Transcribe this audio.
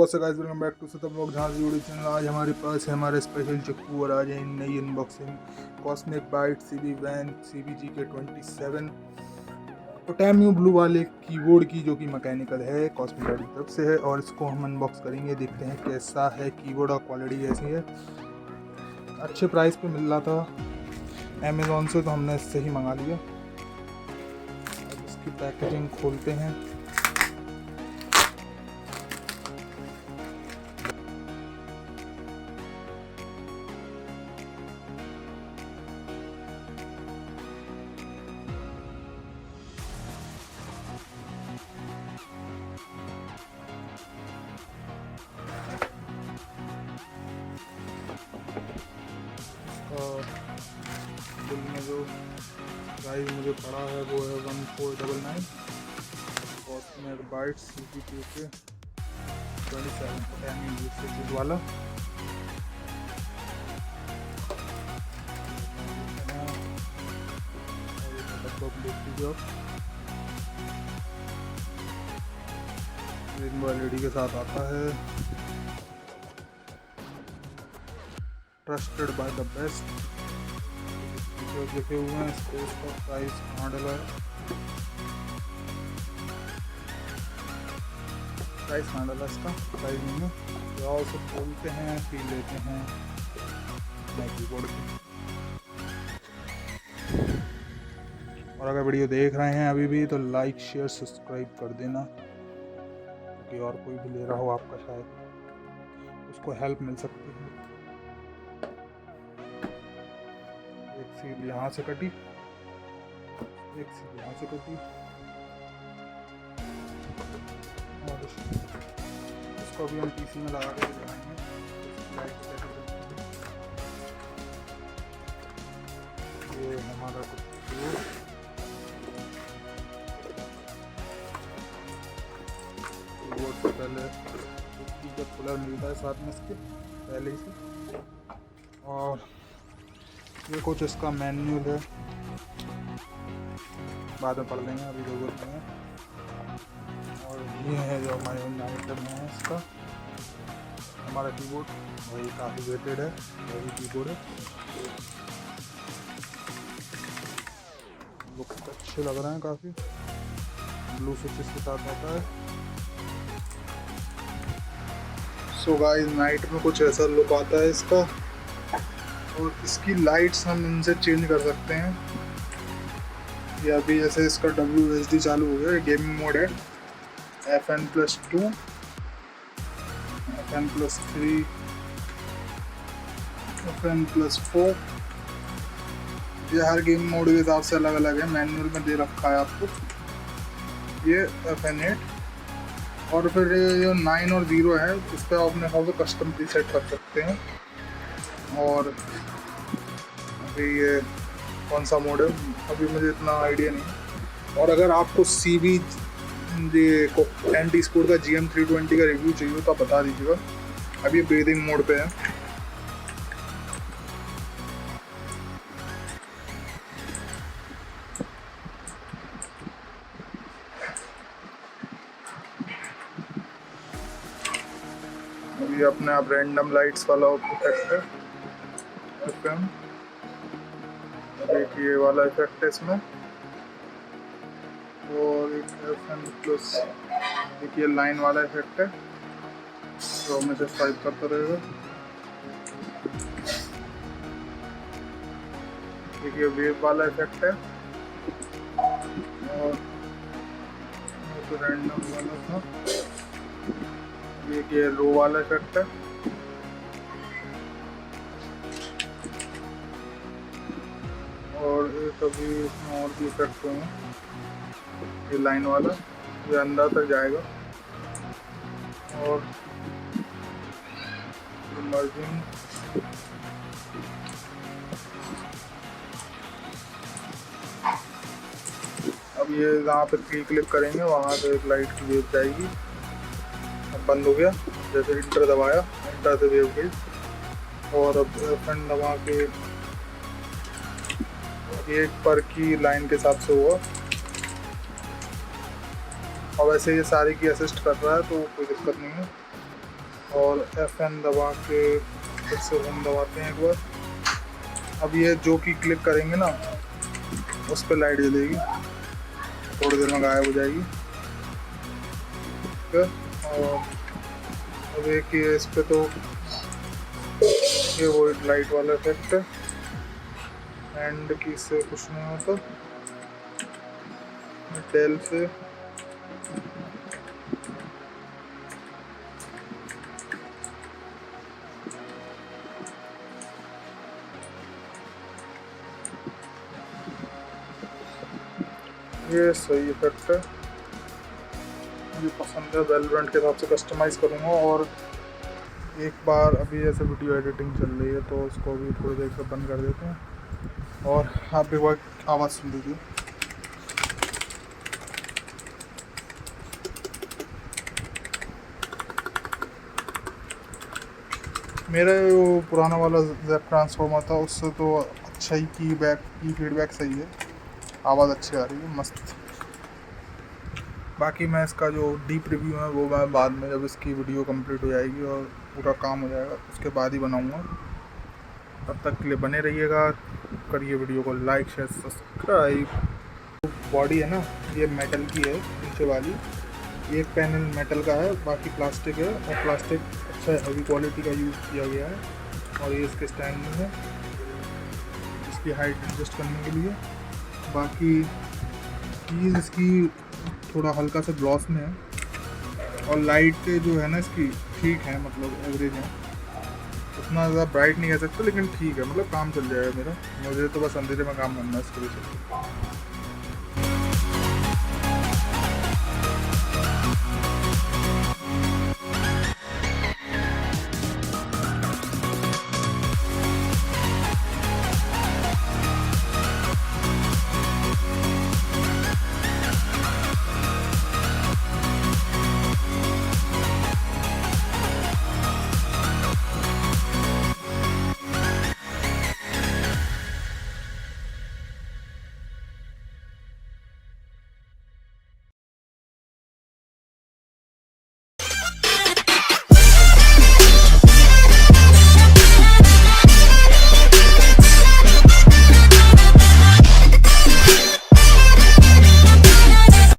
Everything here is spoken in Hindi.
So guys, welcome back to सब लोग जहाँ से यूट्यूब चैनल। आज हमारे पास है हमारे स्पेशल चक्कू और आज है नई अनबॉक्सिंग कॉस्मिक बाइट CB वैन CBG के 27 पोटैमियो ब्लू वाले कीबोर्ड की, जो कि मैकेनिकल है, कॉस्मिक बाइट की तरफ से है। और इसको हम अनबॉक्स करेंगे, देखते हैं कैसा है कीबोर्ड और क्वालिटी कैसी है। अच्छे प्राइस पे मिल रहा था अमेज़ॉन से, तो हमने इससे ही मंगा लिया। अब इसकी पैकेजिंग खोलते हैं। और बिल में जो प्राइस मुझे पड़ा है वो है 1499 कॉस्मिक बाइट CBG के 27 पोटैमियो वाला। LED के साथ आता है, ट्रस्टेड बाय द बेस्ट लिखे हुए हैं। स्पेस का प्राइस कहाँ डला है, प्राइस कहाँ डला इसका, प्राइस नहीं है। तो आओ उसे खोलते हैं, फिर लेते हैं कीबोर्ड की। और अगर वीडियो देख रहे हैं अभी भी तो लाइक शेयर सब्सक्राइब कर देना, क्योंकि और कोई भी ले रहा हो आपका, शायद उसको हेल्प मिल सकती है। एक सील यहाँ से कटी, एक सील यहाँ से कटी, और इसको अभी हम PC में लगा के लगाएंगे। ये हमारा कीबोर्ड से पहले का कूलर मिलता है साथ में इसके पहले ही से। और ये कुछ इसका मैनुअल है, बाद में पढ़ लेंगे, अभी जरूरत नहीं है। और ये है जो हमारे आइटम है इसका, हमारा कीबोर्ड वही काफ़ी वेटेड है, वही कीबोर्ड है। लुक अच्छे लग रहे हैं काफ़ी, ब्लू स्विचेस के साथ आता है। सो गाइस, नाइट में कुछ ऐसा लुक आता है इसका। और इसकी लाइट्स हम इनसे चेंज कर सकते हैं। ये अभी जैसे इसका WSD चालू हो गया, गेमिंग मोड है, FN+2, FN+3, FN+4। ये हर गेम मोड के हिसाब से अलग अलग है, मैनुअल में दे रखा है आपको। ये FN8 और फिर ये 9 और 0 है, इस पर आप अपने हिसाब से कस्टम प्रीसेट कर सकते हैं। और अभी ये कौन सा मोड है अभी मुझे इतना आइडिया नहीं। और अगर आपको एंटी स्पोर्ट का GM320 का रिव्यू चाहिए तो आप बता दीजिएगा। अभी ये ब्रीदिंग मोड पे है। ये अपने आप रैंडम लाइट्स वाला इफेक्ट है, देखिए वाला इफेक्ट है इसमें। और एक FN+, देखिए लाइन वाला इफेक्ट है, तो हमेशा स्वाइप करता रहेगा। देखिए वेव वाला इफेक्ट है, और तो रैंडम वाला था। ये रो वाला इफेक्ट है, और एक अभी इसमें और भी इफेक्ट हुए हैं। ये लाइन वाला, ये अंदर तक जाएगा। और मर्जिंग, अब ये जहाँ पे क्लिक करेंगे वहाँ पे एक लाइट की वेव जाएगी। अब बंद हो गया, जैसे इंटर दबाया, इंटर से वेव गई। और अब FN दबा के एक पर की लाइन के हिसाब से हुआ। और वैसे ये सारे की असिस्ट कर रहा है तो कोई दिक्कत नहीं है। और FN दबा के फिर से होम दबाते हैं एक बार। अब ये जो की क्लिक करेंगे ना उस पर लाइट जलेगी, थोड़ी देर में गायब हो जाएगी। ठीक है, और अब एक ये इस पर तो ये वो लाइट वाला इफेक्ट है, एंड की से कुछ नहीं होता, टेल से ये सही इफेक्ट है, मुझे पसंद है। वेलवेंट के हिसाब से कस्टमाइज़ करूँगा। और एक बार अभी जैसे वीडियो एडिटिंग चल रही है तो उसको भी थोड़ी देर से बंद कर देते हैं और आप एक बार आवाज़ सुन लीजिए। मेरा जो पुराना वाला जैप ट्रांसफॉर्मर था उससे तो अच्छा ही की फीडबैक सही है, आवाज़ अच्छी आ रही है, मस्त। बाकी मैं इसका जो डीप रिव्यू है वो मैं बाद में, जब इसकी वीडियो कंप्लीट हो जाएगी और पूरा काम हो जाएगा उसके बाद ही बनाऊंगा। तब तक के लिए बने रहिएगा, करिए वीडियो को लाइक शेयर सब्सक्राइब। बॉडी है ना ये मेटल की है नीचे वाली, एक पैनल मेटल का है, बाकी प्लास्टिक है, और प्लास्टिक अच्छा हैवी क्वालिटी का यूज़ किया गया है। और ये इसके स्टैंडिंग है इसकी हाइट एडजस्ट करने के लिए। बाकी चीज़ इसकी थोड़ा हल्का सा ग्लॉस में है, और लाइट जो है ना इसकी ठीक है, मतलब एवरेज है, उतना ज़्यादा ब्राइट नहीं कह सकते लेकिन ठीक है, मतलब काम चल जाएगा मेरा। मुझे तो बस अंधेरे में काम करना है इसके वजह से।